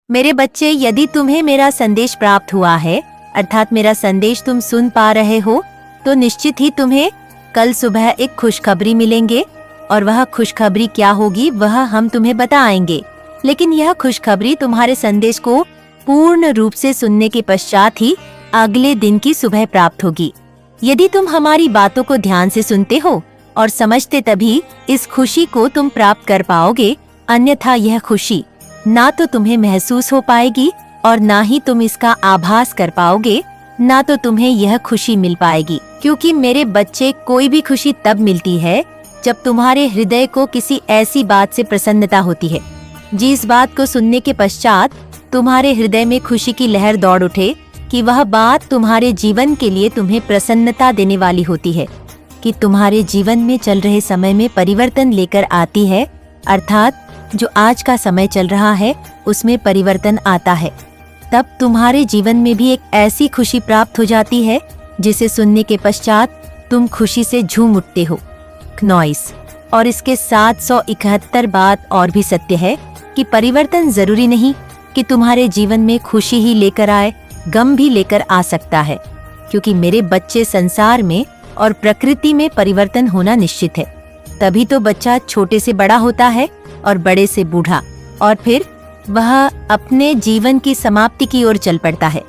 मेरे बच्चे, यदि तुम्हें मेरा संदेश प्राप्त हुआ है, अर्थात मेरा संदेश तुम सुन पा रहे हो, तो निश्चित ही तुम्हें कल सुबह एक खुशखबरी मिलेंगे। और वह खुशखबरी क्या होगी वह हम तुम्हें बताएंगे। लेकिन यह खुशखबरी तुम्हारे संदेश को पूर्ण रूप से सुनने के पश्चात ही अगले दिन की सुबह प्राप्त होगी। यदि तुम हमारी बातों को ध्यान से सुनते हो और समझते, तभी इस खुशी को तुम प्राप्त कर पाओगे। अन्यथा यह खुशी ना तो तुम्हें महसूस हो पाएगी और ना ही तुम इसका आभास कर पाओगे, ना तो तुम्हें यह खुशी मिल पाएगी। क्योंकि मेरे बच्चे, कोई भी खुशी तब मिलती है जब तुम्हारे हृदय को किसी ऐसी बात से प्रसन्नता होती है, जिस बात को सुनने के पश्चात तुम्हारे हृदय में खुशी की लहर दौड़ उठे कि वह बात तुम्हारे जीवन के लिए तुम्हें प्रसन्नता देने वाली होती है, कि तुम्हारे जीवन में चल रहे समय में परिवर्तन लेकर आती है। अर्थात जो आज का समय चल रहा है उसमें परिवर्तन आता है। तब तुम्हारे जीवन में भी एक ऐसी खुशी प्राप्त हो जाती है जिसे सुनने के पश्चात तुम खुशी से झूम उठते हो। नॉइस। और इसके 771 बात और भी सत्य है कि परिवर्तन जरूरी नहीं कि तुम्हारे जीवन में खुशी ही लेकर आए, गम भी लेकर आ सकता है। क्योंकि मेरे बच्चे, संसार में और प्रकृति में परिवर्तन होना निश्चित है। तभी तो बच्चा छोटे से बड़ा होता है और बड़े से बूढ़ा, और फिर वह अपने जीवन की समाप्ति की ओर चल पड़ता है।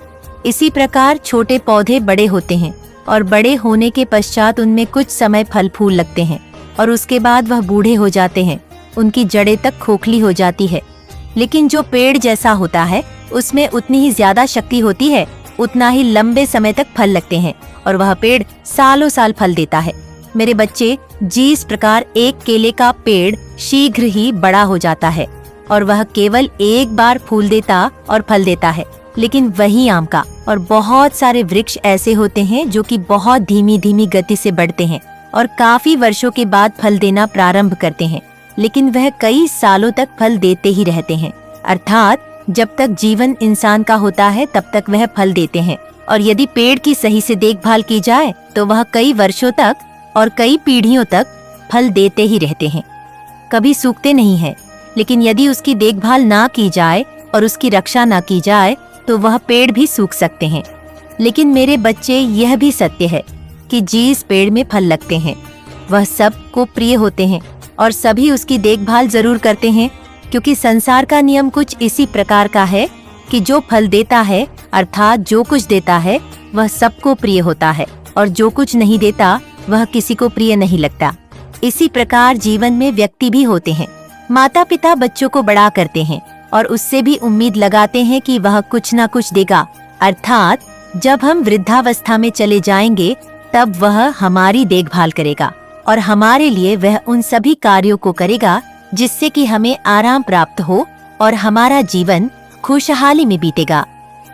इसी प्रकार छोटे पौधे बड़े होते हैं और बड़े होने के पश्चात उनमें कुछ समय फल फूल लगते हैं और उसके बाद वह बूढ़े हो जाते हैं, उनकी जड़ें तक खोखली हो जाती है। लेकिन जो पेड़ जैसा होता है उसमें उतनी ही ज्यादा शक्ति होती है, उतना ही लंबे समय तक फल लगते हैं और वह पेड़ सालों साल फल देता है। मेरे बच्चे, जिस प्रकार एक केले का पेड़ शीघ्र ही बड़ा हो जाता है और वह केवल एक बार फूल देता और फल देता है, लेकिन वही आम का और बहुत सारे वृक्ष ऐसे होते हैं जो कि बहुत धीमी धीमी गति से बढ़ते हैं और काफी वर्षों के बाद फल देना प्रारंभ करते हैं, लेकिन वह कई सालों तक फल देते ही रहते हैं। अर्थात जब तक जीवन इंसान का होता है तब तक वह फल देते हैं। और यदि पेड़ की सही से देखभाल की जाए तो वह कई वर्षों तक और कई पीढ़ियों तक फल देते ही रहते हैं, कभी सूखते नहीं हैं। लेकिन यदि उसकी देखभाल ना की जाए और उसकी रक्षा ना की जाए तो वह पेड़ भी सूख सकते हैं। लेकिन मेरे बच्चे, यह भी सत्य है कि जिस पेड़ में फल लगते हैं वह सबको प्रिय होते हैं और सभी उसकी देखभाल जरूर करते हैं। क्योंकि संसार का नियम कुछ इसी प्रकार का है कि जो फल देता है, अर्थात जो कुछ देता है, वह सबको प्रिय होता है और जो कुछ नहीं देता वह किसी को प्रिय नहीं लगता। इसी प्रकार जीवन में व्यक्ति भी होते हैं। माता पिता बच्चों को बड़ा करते हैं और उससे भी उम्मीद लगाते हैं कि वह कुछ ना कुछ देगा। अर्थात जब हम वृद्धावस्था में चले जाएंगे तब वह हमारी देखभाल करेगा और हमारे लिए वह उन सभी कार्यों को करेगा जिससे कि हमें आराम प्राप्त हो और हमारा जीवन खुशहाली में बीतेगा।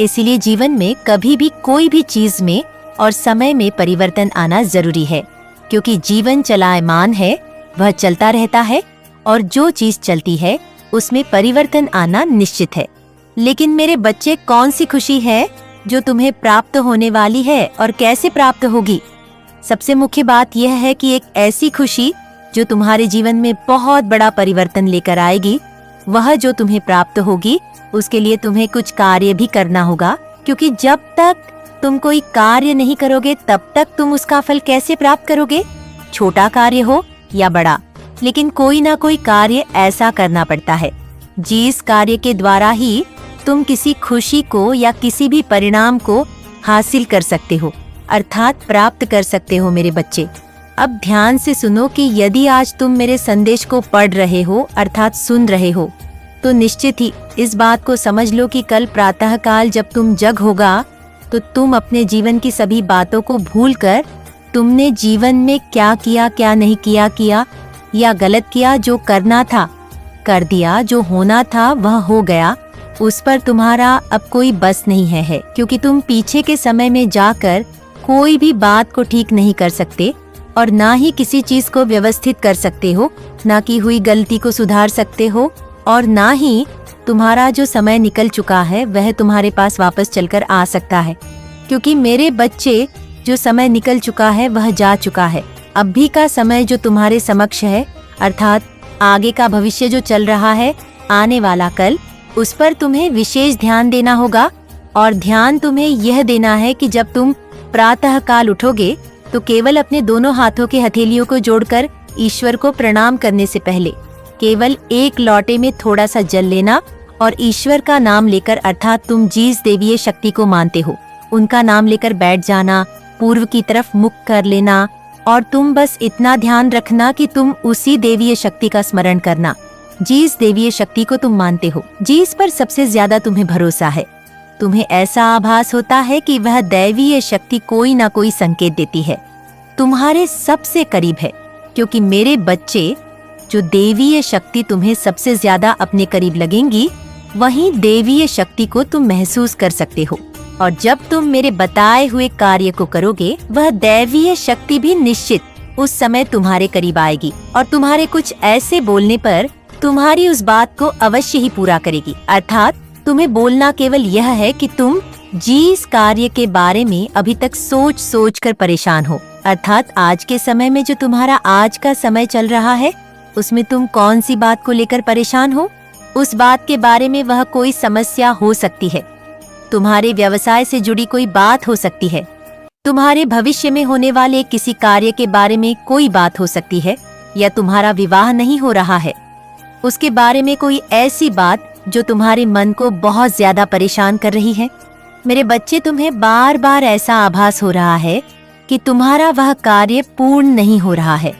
इसलिए जीवन में कभी भी कोई भी चीज में और समय में परिवर्तन आना जरूरी है, क्योंकि जीवन चलायमान है, वह चलता रहता है और जो चीज चलती है उसमें परिवर्तन आना निश्चित है। लेकिन मेरे बच्चे, कौन सी खुशी है जो तुम्हें प्राप्त होने वाली है और कैसे प्राप्त होगी? सबसे मुख्य बात यह है कि एक ऐसी खुशी जो तुम्हारे जीवन में बहुत बड़ा परिवर्तन लेकर आएगी, वह जो तुम्हें प्राप्त होगी उसके लिए तुम्हें कुछ कार्य भी करना होगा। क्योंकि जब तक तुम कोई कार्य नहीं करोगे तब तक तुम उसका फल कैसे प्राप्त करोगे? छोटा कार्य हो या बड़ा, लेकिन कोई ना कोई कार्य ऐसा करना पड़ता है जिस कार्य के द्वारा ही तुम किसी खुशी को या किसी भी परिणाम को हासिल कर सकते हो, अर्थात प्राप्त कर सकते हो। मेरे बच्चे, अब ध्यान से सुनो कि यदि आज तुम मेरे संदेश को पढ़ रहे हो, अर्थात सुन रहे हो, तो निश्चित ही इस बात को समझ लो कि कल प्रातःकाल जब तुम जग होगा तो तुम अपने जीवन की सभी बातों को भूलकर तुमने जीवन में क्या किया, क्या नहीं किया या गलत किया, जो करना था कर दिया, जो होना था वह हो गया, उस पर तुम्हारा अब कोई बस नहीं है। क्योंकि तुम पीछे के समय में जाकर कोई भी बात को ठीक नहीं कर सकते और ना ही किसी चीज को व्यवस्थित कर सकते हो, ना की हुई गलती को सुधार सकते हो, और ना ही तुम्हारा जो समय निकल चुका है वह तुम्हारे पास वापस चलकर आ सकता है। क्योंकि मेरे बच्चे, जो समय निकल चुका है वह जा चुका है। अभी का समय जो तुम्हारे समक्ष है, अर्थात आगे का भविष्य जो चल रहा है, आने वाला कल, उस पर तुम्हें विशेष ध्यान देना होगा। और ध्यान तुम्हें यह देना है कि जब तुम प्रातः काल उठोगे तो केवल अपने दोनों हाथों के हथेलियों को जोड़कर ईश्वर को प्रणाम करने से पहले केवल एक लोटे में थोड़ा सा जल लेना और ईश्वर का नाम लेकर, अर्थात तुम जिस देवीय शक्ति को मानते हो उनका नाम लेकर बैठ जाना, पूर्व की तरफ मुख कर लेना और तुम बस इतना ध्यान रखना कि तुम उसी देवीय शक्ति का स्मरण करना जिस देवीय शक्ति को तुम मानते हो, जिस पर सबसे ज्यादा तुम्हें भरोसा है। तुम्हें ऐसा आभास होता है कि वह दैवीय शक्ति कोई ना कोई संकेत देती है, तुम्हारे सबसे करीब है। क्योंकि मेरे बच्चे, जो देवीय शक्ति तुम्हें सबसे ज्यादा अपने करीब लगेंगी, वहीं देवीय शक्ति को तुम महसूस कर सकते हो। और जब तुम मेरे बताए हुए कार्य को करोगे, वह दैवीय शक्ति भी निश्चित उस समय तुम्हारे करीब आएगी और तुम्हारे कुछ ऐसे बोलने पर तुम्हारी उस बात को अवश्य ही पूरा करेगी। अर्थात तुम्हें बोलना केवल यह है कि तुम जिस कार्य के बारे में अभी तक सोच सोच कर परेशान हो, अर्थात आज के समय में जो तुम्हारा आज का समय चल रहा है, उसमें तुम कौन सी बात को लेकर परेशान हो, उस बात के बारे में वह कोई समस्या हो सकती है, तुम्हारे व्यवसाय से जुड़ी कोई बात हो सकती है, तुम्हारे भविष्य में होने वाले किसी कार्य के बारे में कोई बात हो सकती है, या तुम्हारा विवाह नहीं हो रहा है, उसके बारे में कोई ऐसी बात जो तुम्हारे मन को बहुत ज्यादा परेशान कर रही है। मेरे बच्चे, तुम्हें बार बार ऐसा आभास हो रहा है कि तुम्हारा वह कार्य पूर्ण नहीं हो रहा है।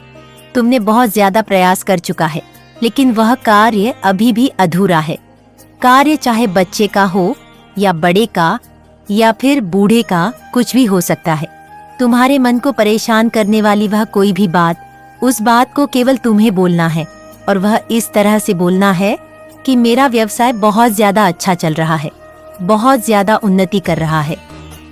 तुमने बहुत ज्यादा प्रयास कर चुका है, लेकिन वह कार्य अभी भी अधूरा है। कार्य चाहे बच्चे का हो या बड़े का या फिर बूढ़े का, कुछ भी हो सकता है। तुम्हारे मन को परेशान करने वाली वह कोई भी बात, उस बात को केवल तुम्हें बोलना है और वह इस तरह से बोलना है कि मेरा व्यवसाय बहुत ज्यादा अच्छा चल रहा है, बहुत ज्यादा उन्नति कर रहा है।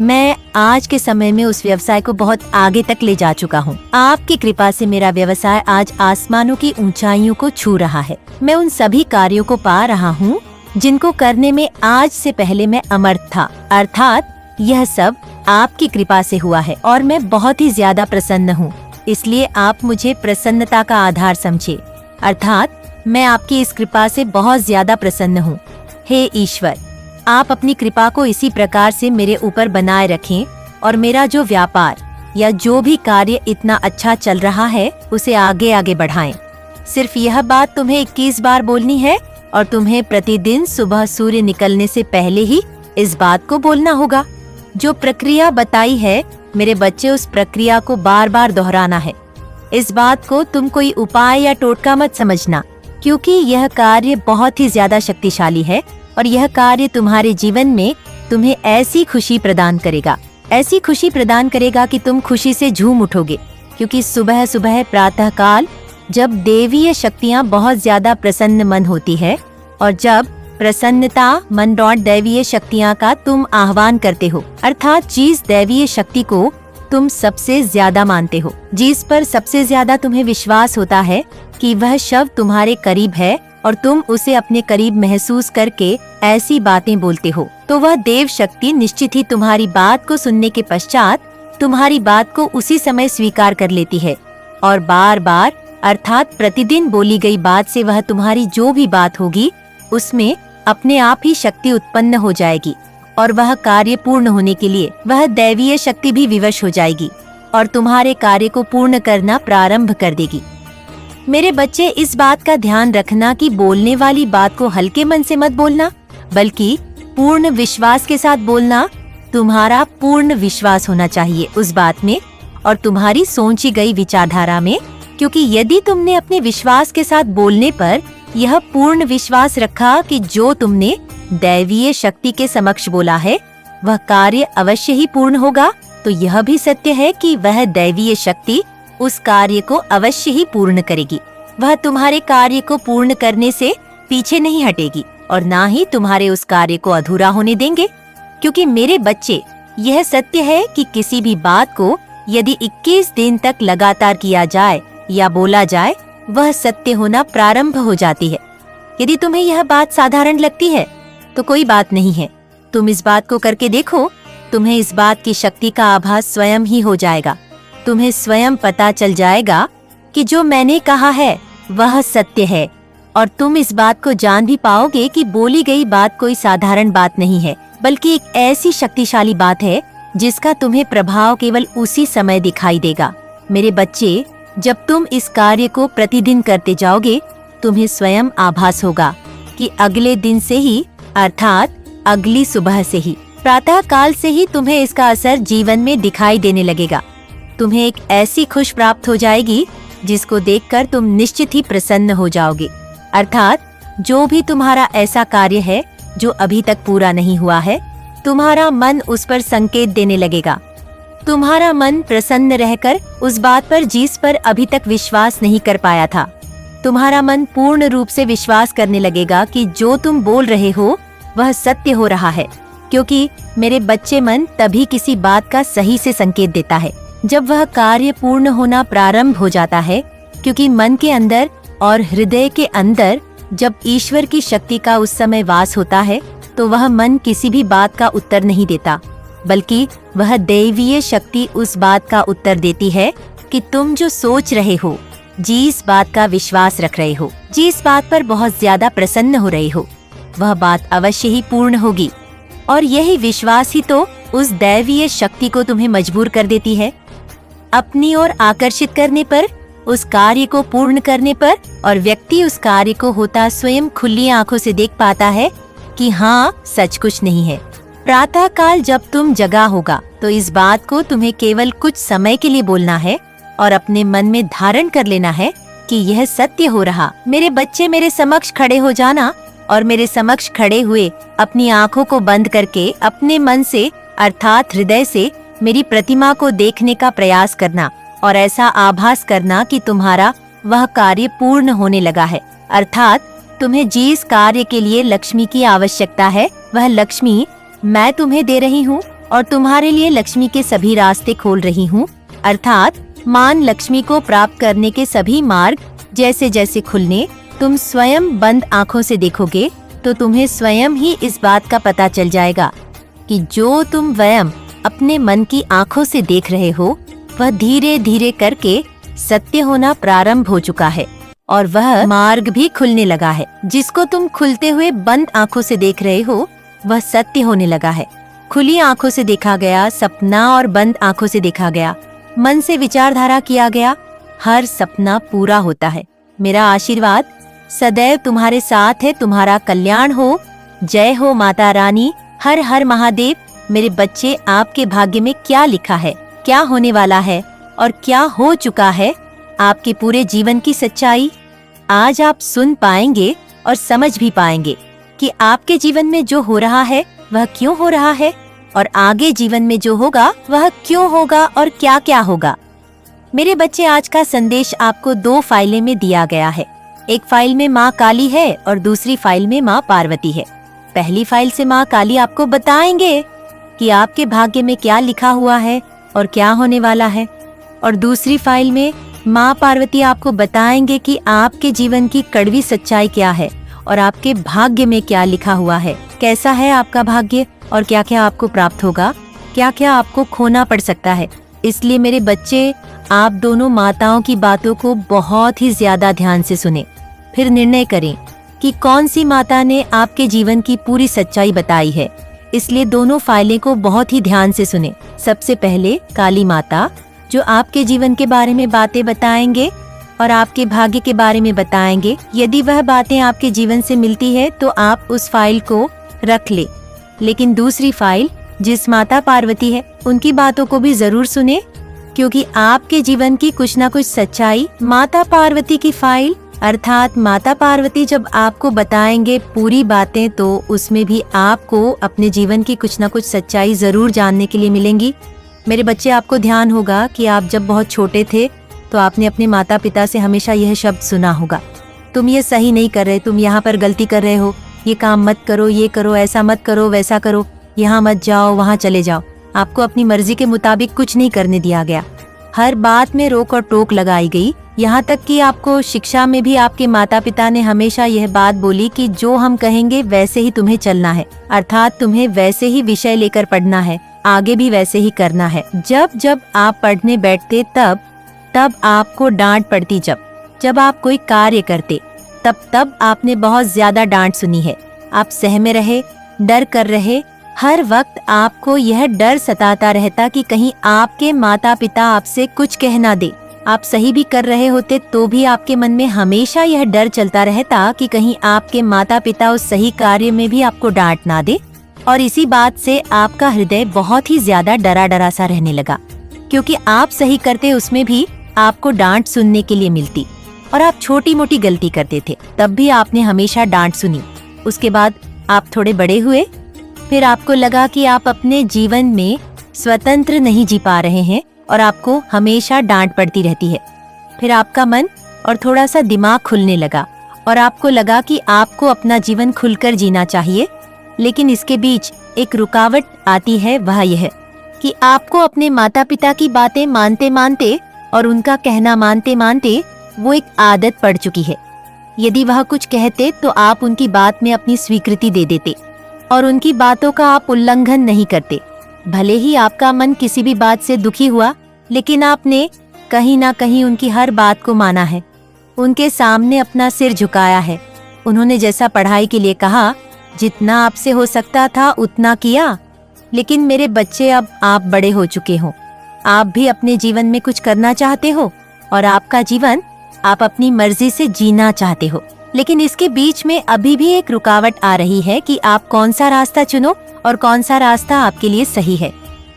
मैं आज के समय में उस व्यवसाय को बहुत आगे तक ले जा चुका हूँ। आपकी कृपा से मेरा व्यवसाय आज आसमानों की ऊंचाइयों को छू रहा है। मैं उन सभी कार्यों को पा रहा हूँ जिनको करने में आज से पहले मैं अमर्थ था। अर्थात यह सब आपकी कृपा से हुआ है और मैं बहुत ही ज्यादा प्रसन्न हूँ। इसलिए आप मुझे प्रसन्नता का आधार समझिए। अर्थात मैं आपकी इस कृपा से बहुत ज्यादा प्रसन्न हूँ। हे ईश्वर, आप अपनी कृपा को इसी प्रकार से मेरे ऊपर बनाए रखें और मेरा जो व्यापार या जो भी कार्य इतना अच्छा चल रहा है उसे आगे आगे बढ़ाएं। सिर्फ यह बात तुम्हें 21 बार बोलनी है और तुम्हें प्रतिदिन सुबह सूर्य निकलने से पहले ही इस बात को बोलना होगा। जो प्रक्रिया बताई है मेरे बच्चे, उस प्रक्रिया को बार बार दोहराना है। इस बात को तुम कोई उपाय या टोटका मत समझना, क्योंकि यह कार्य बहुत ही ज्यादा शक्तिशाली है और यह कार्य तुम्हारे जीवन में तुम्हें ऐसी खुशी प्रदान करेगा, ऐसी खुशी प्रदान करेगा कि तुम खुशी से झूम उठोगे। क्योंकि सुबह सुबह प्रातः काल जब देवीय शक्तियाँ बहुत ज्यादा प्रसन्न मन होती है और जब प्रसन्नता मन डॉट दैवीय शक्तियाँ का तुम आह्वान करते हो, अर्थात जिस दैवीय शक्ति को तुम सबसे ज्यादा मानते हो, जिस पर सबसे ज्यादा तुम्हें विश्वास होता है कि वह शव तुम्हारे करीब है और तुम उसे अपने करीब महसूस करके ऐसी बातें बोलते हो, तो वह देव शक्ति निश्चित ही तुम्हारी बात को सुनने के पश्चात तुम्हारी बात को उसी समय स्वीकार कर लेती है और बार बार, अर्थात प्रतिदिन बोली गई बात से वह तुम्हारी जो भी बात होगी उसमें अपने आप ही शक्ति उत्पन्न हो जाएगी और वह कार्य पूर्ण होने के लिए वह दैवीय शक्ति भी विवश हो जाएगी और तुम्हारे कार्य को पूर्ण करना प्रारंभ कर देगी। मेरे बच्चे, इस बात का ध्यान रखना कि बोलने वाली बात को हल्के मन से मत बोलना, बल्कि पूर्ण विश्वास के साथ बोलना। तुम्हारा पूर्ण विश्वास होना चाहिए उस बात में और तुम्हारी सोची गई विचारधारा में, क्योंकि यदि तुमने अपने विश्वास के साथ बोलने पर यह पूर्ण विश्वास रखा कि जो तुमने दैवीय शक्ति के समक्ष बोला है वह कार्य अवश्य ही पूर्ण होगा, तो यह भी सत्य है कि वह दैवीय शक्ति उस कार्य को अवश्य ही पूर्ण करेगी। वह तुम्हारे कार्य को पूर्ण करने से पीछे नहीं हटेगी और ना ही तुम्हारे उस कार्य को अधूरा होने देंगे। क्योंकि मेरे बच्चे, यह सत्य है कि किसी भी बात को यदि 21 दिन तक लगातार किया जाए या बोला जाए, वह सत्य होना प्रारंभ हो जाती है। यदि तुम्हें यह बात साधारण लगती है तो कोई बात नहीं है, तुम इस बात को करके देखो, तुम्हें इस बात की शक्ति का आभास स्वयं ही हो जाएगा। तुम्हें स्वयं पता चल जाएगा कि जो मैंने कहा है वह सत्य है और तुम इस बात को जान भी पाओगे कि बोली गई बात कोई साधारण बात नहीं है, बल्कि एक ऐसी शक्तिशाली बात है जिसका तुम्हें प्रभाव केवल उसी समय दिखाई देगा। मेरे बच्चे, जब तुम इस कार्य को प्रतिदिन करते जाओगे, तुम्हें स्वयं आभास होगा कि अगले दिन से ही, अर्थात अगली सुबह से ही, प्रातः काल से ही तुम्हें इसका असर जीवन में दिखाई देने लगेगा। तुम्हें एक ऐसी खुश प्राप्त हो जाएगी जिसको देखकर तुम निश्चित ही प्रसन्न हो जाओगे। अर्थात जो भी तुम्हारा ऐसा कार्य है जो अभी तक पूरा नहीं हुआ है, तुम्हारा मन उस पर संकेत देने लगेगा। तुम्हारा मन प्रसन्न रहकर उस बात पर जिस पर अभी तक विश्वास नहीं कर पाया था, तुम्हारा मन पूर्ण रूप से विश्वास करने लगेगा कि जो तुम बोल रहे हो वह सत्य हो रहा है। क्योंकि मेरे बच्चे, मन तभी किसी बात का सही से संकेत देता है जब वह कार्य पूर्ण होना प्रारंभ हो जाता है। क्योंकि मन के अंदर और हृदय के अंदर जब ईश्वर की शक्ति का उस समय वास होता है, तो वह मन किसी भी बात का उत्तर नहीं देता, बल्कि वह दैवीय शक्ति उस बात का उत्तर देती है कि तुम जो सोच रहे हो, जिस बात का विश्वास रख रहे हो, जिस बात पर बहुत ज्यादा प्रसन्न हो रहे हो, वह बात अवश्य ही पूर्ण होगी। और यही विश्वास ही तो उस दैवीय शक्ति को तुम्हें मजबूर कर देती है अपनी ओर आकर्षित करने पर, उस कार्य को पूर्ण करने पर। और व्यक्ति उस कार्य को होता स्वयं खुली आंखों से देख पाता है कि हाँ, सच कुछ नहीं है। प्रातः काल जब तुम जगा होगा, तो इस बात को तुम्हें केवल कुछ समय के लिए बोलना है और अपने मन में धारण कर लेना है कि यह सत्य हो रहा। मेरे बच्चे, मेरे समक्ष खड़े हो जाना और मेरे समक्ष खड़े हुए अपनी आंखों को बंद करके अपने मन से, अर्थात हृदय से, मेरी प्रतिमा को देखने का प्रयास करना और ऐसा आभास करना कि तुम्हारा वह कार्य पूर्ण होने लगा है। अर्थात तुम्हें जिस कार्य के लिए लक्ष्मी की आवश्यकता है, वह लक्ष्मी मैं तुम्हें दे रही हूँ और तुम्हारे लिए लक्ष्मी के सभी रास्ते खोल रही हूँ। अर्थात मान लक्ष्मी को प्राप्त करने के सभी मार्ग जैसे जैसे खुलने तुम स्वयं बंद आंखों से देखोगे, तो तुम्हें स्वयं ही इस बात का पता चल जाएगा कि जो तुम स्वयं अपने मन की आंखों से देख रहे हो, वह धीरे धीरे करके सत्य होना प्रारंभ हो चुका है और वह मार्ग भी खुलने लगा है। जिसको तुम खुलते हुए बंद आंखों से देख रहे हो, वह सत्य होने लगा है। खुली आंखों से देखा गया सपना और बंद आंखों से देखा गया, मन से विचारधारा किया गया हर सपना पूरा होता है। मेरा आशीर्वाद सदैव तुम्हारे साथ है। तुम्हारा कल्याण हो। जय हो माता रानी। हर हर महादेव। मेरे बच्चे, आपके भाग्य में क्या लिखा है, क्या होने वाला है और क्या हो चुका है, आपके पूरे जीवन की सच्चाई आज आप सुन पाएंगे और समझ भी पाएंगे कि आपके जीवन में जो हो रहा है वह क्यों हो रहा है और आगे जीवन में जो होगा वह क्यों होगा और क्या क्या होगा। मेरे बच्चे, आज का संदेश आपको 2 फाइलें में दिया गया है। एक फाइल में माँ काली है और दूसरी फाइल में माँ पार्वती है। पहली फाइल से माँ काली आपको बताएंगे कि आपके भाग्य में क्या लिखा हुआ है और क्या होने वाला है, और दूसरी फाइल में माँ पार्वती आपको बताएंगे कि आपके जीवन की कड़वी सच्चाई क्या है और आपके भाग्य में क्या लिखा हुआ है, कैसा है आपका भाग्य और क्या क्या आपको प्राप्त होगा, क्या क्या आपको खोना पड़ सकता है। इसलिए मेरे बच्चे, आप दोनों माताओं की बातों को बहुत ही ज्यादा ध्यान से सुने, फिर निर्णय करें कि कौन सी माता ने आपके जीवन की पूरी सच्चाई बताई है। इसलिए दोनों फाइलें को बहुत ही ध्यान से सुने। सबसे पहले काली माता, जो आपके जीवन के बारे में बातें बताएंगे और आपके भाग्य के बारे में बताएंगे। यदि वह बातें आपके जीवन से मिलती है तो आप उस फाइल को रख ले, लेकिन दूसरी फाइल जिस माता पार्वती है उनकी बातों को भी जरूर सुने, क्योंकि आपके जीवन की कुछ ना कुछ सच्चाई माता पार्वती की फाइल, अर्थात माता पार्वती जब आपको बताएंगे पूरी बातें, तो उसमें भी आपको अपने जीवन की कुछ ना कुछ सच्चाई जरूर जानने के लिए मिलेंगी। मेरे बच्चे, आपको ध्यान होगा कि आप जब बहुत छोटे थे तो आपने अपने माता पिता से हमेशा यह शब्द सुना होगा, तुम ये सही नहीं कर रहे, तुम यहाँ पर गलती कर रहे हो, ये काम मत करो, ये करो, ऐसा मत करो, वैसा करो, यहाँ मत जाओ, वहाँ चले जाओ। आपको अपनी मर्जी के मुताबिक कुछ नहीं करने दिया गया। हर बात में रोक और टोक लगाई गई। यहाँ तक कि आपको शिक्षा में भी आपके माता पिता ने हमेशा यह बात बोली कि जो हम कहेंगे वैसे ही तुम्हें चलना है, अर्थात तुम्हें वैसे ही विषय लेकर पढ़ना है, आगे भी वैसे ही करना है। जब जब आप पढ़ने बैठते तब आपको डांट पड़ती, जब आप कोई कार्य करते तब आपने बहुत ज्यादा डांट सुनी है। आप सहमे रहे, डर कर रहे, हर वक्त आपको यह डर सताता रहता कि कहीं आपके माता पिता आपसे कुछ कह ना दे। आप सही भी कर रहे होते तो भी आपके मन में हमेशा यह डर चलता रहता कि कहीं आपके माता पिता उस सही कार्य में भी आपको डांट ना दे। और इसी बात से आपका हृदय बहुत ही ज्यादा डरा डरा सा रहने लगा, क्योंकि आप सही करते उसमें भी आपको डांट सुनने के लिए मिलती, और आप छोटी मोटी गलती करते थे तब भी आपने हमेशा डांट सुनी। उसके बाद आप थोड़े बड़े हुए, फिर आपको लगा कि आप अपने जीवन में स्वतंत्र नहीं जी पा रहे हैं और आपको हमेशा डांट पड़ती रहती है। फिर आपका मन और थोड़ा सा दिमाग खुलने लगा और आपको लगा कि आपको अपना जीवन खुलकर जीना चाहिए। लेकिन इसके बीच एक रुकावट आती है, वह यह कि आपको अपने माता पिता की बातें मानते मानते और उनका कहना मानते मानते वो एक आदत पड़ चुकी है। यदि वह कुछ कहते तो आप उनकी बात में अपनी स्वीकृति दे देते और उनकी बातों का आप उल्लंघन नहीं करते। भले ही आपका मन किसी भी बात से दुखी हुआ, लेकिन आपने कहीं ना कहीं उनकी हर बात को माना है, उनके सामने अपना सिर झुकाया है। उन्होंने जैसा पढ़ाई के लिए कहा, जितना आपसे हो सकता था उतना किया। लेकिन मेरे बच्चे, अब आप बड़े हो चुके हो, आप भी अपने जीवन में कुछ करना चाहते हो और आपका जीवन आप अपनी मर्जी से जीना चाहते हो। लेकिन इसके बीच में अभी भी एक रुकावट आ रही है कि आप कौन सा रास्ता चुनो और कौन सा रास्ता आपके लिए सही है।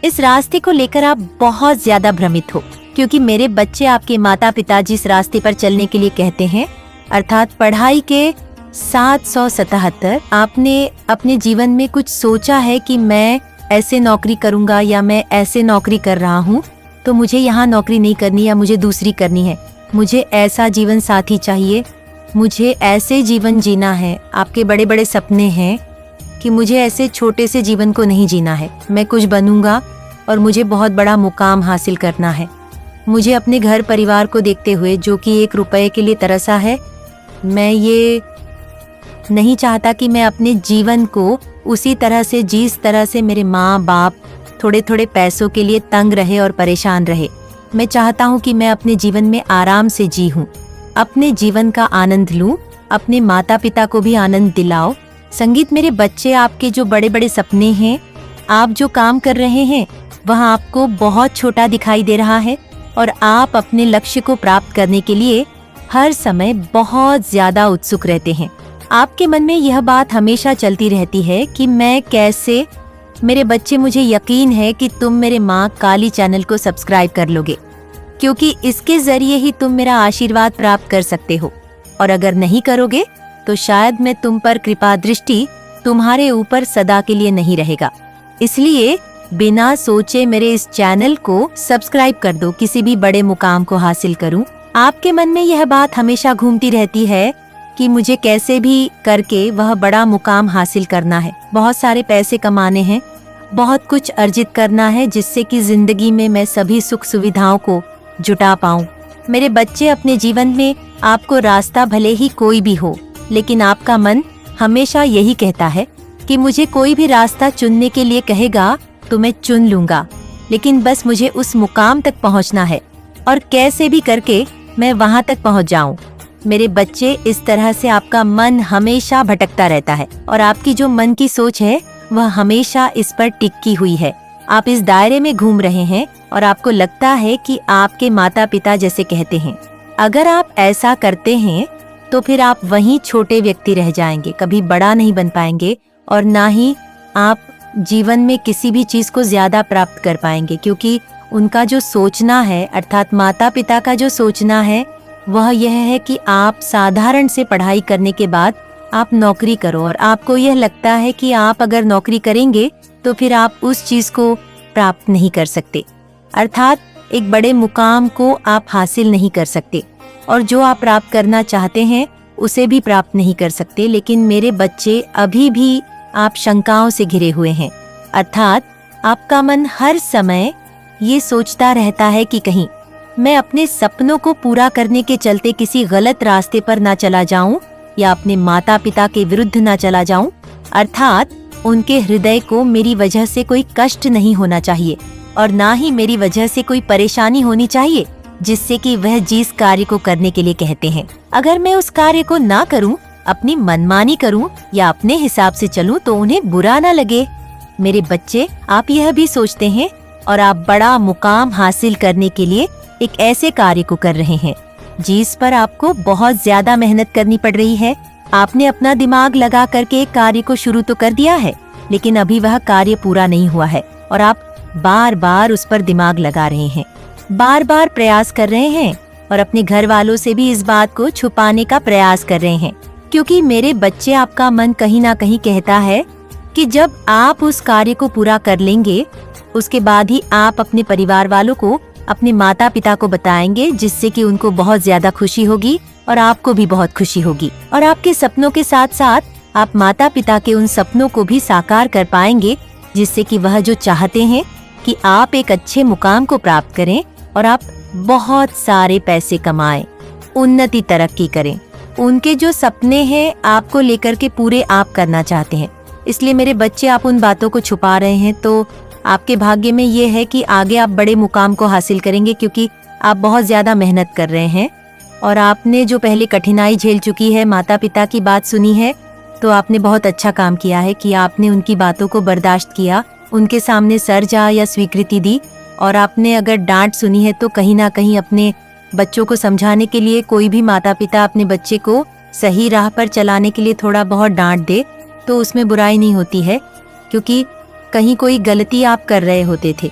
इस रास्ते को लेकर आप बहुत ज्यादा भ्रमित हो, क्योंकि मेरे बच्चे, आपके माता पिता जिस रास्ते पर चलने के लिए कहते हैं, अर्थात पढ़ाई के 777, आपने अपने जीवन में कुछ सोचा है कि मैं ऐसे नौकरी करूंगा या मैं ऐसे नौकरी कर रहा हूँ, तो मुझे यहाँ नौकरी नहीं करनी या मुझे दूसरी करनी है, मुझे ऐसा जीवन साथी चाहिए, मुझे ऐसे जीवन जीना है। आपके बड़े बड़े सपने हैं कि मुझे ऐसे छोटे से जीवन को नहीं जीना है, मैं कुछ बनूंगा और मुझे बहुत बड़ा मुकाम हासिल करना है। मुझे अपने घर परिवार को देखते हुए, जो कि 1 रुपए के लिए तरसा है, मैं ये नहीं चाहता कि मैं अपने जीवन को उसी तरह से जिस तरह से मेरे माँ बाप थोड़े थोड़े पैसों के लिए तंग रहे और परेशान रहे। मैं चाहता हूँ कि मैं अपने जीवन में आराम से जी हूँ, अपने जीवन का आनंद लूं, अपने माता पिता को भी आनंद दिलाओ। संगीत, मेरे बच्चे, आपके जो बड़े बड़े सपने हैं, आप जो काम कर रहे हैं, वह आपको बहुत छोटा दिखाई दे रहा है और आप अपने लक्ष्य को प्राप्त करने के लिए हर समय बहुत ज्यादा उत्सुक रहते हैं। आपके मन में यह बात हमेशा चलती रहती है कि मैं कैसे, मेरे बच्चे, मुझे यकीन है कि तुम मेरे माँ काली चैनल को सब्सक्राइब कर लोगे, क्योंकि इसके जरिए ही तुम मेरा आशीर्वाद प्राप्त कर सकते हो, और अगर नहीं करोगे तो शायद मैं तुम पर कृपा दृष्टि तुम्हारे ऊपर सदा के लिए नहीं रहेगा। इसलिए बिना सोचे मेरे इस चैनल को सब्सक्राइब कर दो, किसी भी बड़े मुकाम को हासिल करूं। आपके मन में यह बात हमेशा घूमती रहती है कि मुझे कैसे भी करके वह बड़ा मुकाम हासिल करना है, बहुत सारे पैसे कमाने हैं, बहुत कुछ अर्जित करना है, जिससे कि जिंदगी में मैं सभी सुख सुविधाओं को जुटा पाऊं। मेरे बच्चे, अपने जीवन में आपको रास्ता भले ही कोई भी हो, लेकिन आपका मन हमेशा यही कहता है कि मुझे कोई भी रास्ता चुनने के लिए कहेगा तो मैं चुन लूंगा, लेकिन बस मुझे उस मुकाम तक पहुंचना है और कैसे भी करके मैं वहां तक पहुंच जाऊं। मेरे बच्चे, इस तरह से आपका मन हमेशा भटकता रहता है और आपकी जो मन की सोच है वह हमेशा इस पर टिकी हुई है। आप इस दायरे में घूम रहे हैं और आपको लगता है कि आपके माता पिता जैसे कहते हैं। अगर आप ऐसा करते हैं तो फिर आप वहीं छोटे व्यक्ति रह जाएंगे, कभी बड़ा नहीं बन पाएंगे और ना ही आप जीवन में किसी भी चीज को ज्यादा प्राप्त कर पाएंगे, क्योंकि उनका जो सोचना है, अर्थात माता पिता का जो सोचना है, वह यह है कि आप साधारण से पढ़ाई करने के बाद आप नौकरी करो, और आपको यह लगता है कि आप अगर नौकरी करेंगे तो फिर आप उस चीज को प्राप्त नहीं कर सकते, अर्थात एक बड़े मुकाम को आप हासिल नहीं कर सकते, और जो आप प्राप्त करना चाहते हैं उसे भी प्राप्त नहीं कर सकते। लेकिन मेरे बच्चे, अभी भी आप शंकाओं से घिरे हुए हैं, अर्थात आपका मन हर समय ये सोचता रहता है कि कहीं मैं अपने सपनों को पूरा करने के चलते किसी गलत रास्ते पर ना चला जाऊं या अपने माता पिता के विरुद्ध ना चला जाऊं, अर्थात उनके हृदय को मेरी वजह से कोई कष्ट नहीं होना चाहिए और ना ही मेरी वजह से कोई परेशानी होनी चाहिए। जिससे कि वह जिस कार्य को करने के लिए कहते हैं। अगर मैं उस कार्य को ना करूं, अपनी मनमानी करूं या अपने हिसाब से चलूं तो उन्हें बुरा ना लगे। मेरे बच्चे, आप यह भी सोचते हैं और आप बड़ा मुकाम हासिल करने के लिए एक ऐसे कार्य को कर रहे हैं जिस पर आपको बहुत ज्यादा मेहनत करनी पड़ रही है। आपने अपना दिमाग लगा करके एक कार्य को शुरू तो कर दिया है, लेकिन अभी वह कार्य पूरा नहीं हुआ है और आप बार बार उस पर दिमाग लगा रहे हैं, बार बार प्रयास कर रहे हैं और अपने घर वालों से भी इस बात को छुपाने का प्रयास कर रहे हैं। क्योंकि मेरे बच्चे, आपका मन कहीं ना कहीं कहता है कि जब आप उस कार्य को पूरा कर लेंगे, उसके बाद ही आप अपने परिवार वालों को, अपने माता पिता को बताएंगे, जिससे कि उनको बहुत ज्यादा खुशी होगी और आपको भी बहुत खुशी होगी। और आपके सपनों के साथ साथ आप माता पिता के उन सपनों को भी साकार कर पाएंगे, जिससे कि वह जो चाहते हैं कि आप एक अच्छे मुकाम को प्राप्त करें और आप बहुत सारे पैसे कमाएं, उन्नति तरक्की करें। उनके जो सपने हैं आपको लेकर के पूरे आप करना चाहते हैं। इसलिए मेरे बच्चे, आप उन बातों को छुपा रहे हैं तो आपके भाग्य में ये है कि आगे आप बड़े मुकाम को हासिल करेंगे, क्योंकि आप बहुत ज्यादा मेहनत कर रहे हैं और आपने जो पहले कठिनाई झेल चुकी है, माता पिता की बात सुनी है, तो आपने बहुत अच्छा काम किया है कि आपने उनकी बातों को बर्दाश्त किया, उनके सामने सर जा या स्वीकृति दी। और आपने अगर डांट सुनी है तो कहीं ना कहीं अपने बच्चों को समझाने के लिए, कोई भी माता पिता अपने बच्चे को सही राह पर चलाने के लिए थोड़ा बहुत डांट दे तो उसमें बुराई नहीं होती है, क्योंकि कहीं कोई गलती आप कर रहे होते थे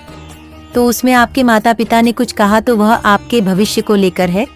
तो उसमें आपके माता पिता ने कुछ कहा तो वह आपके भविष्य को लेकर है।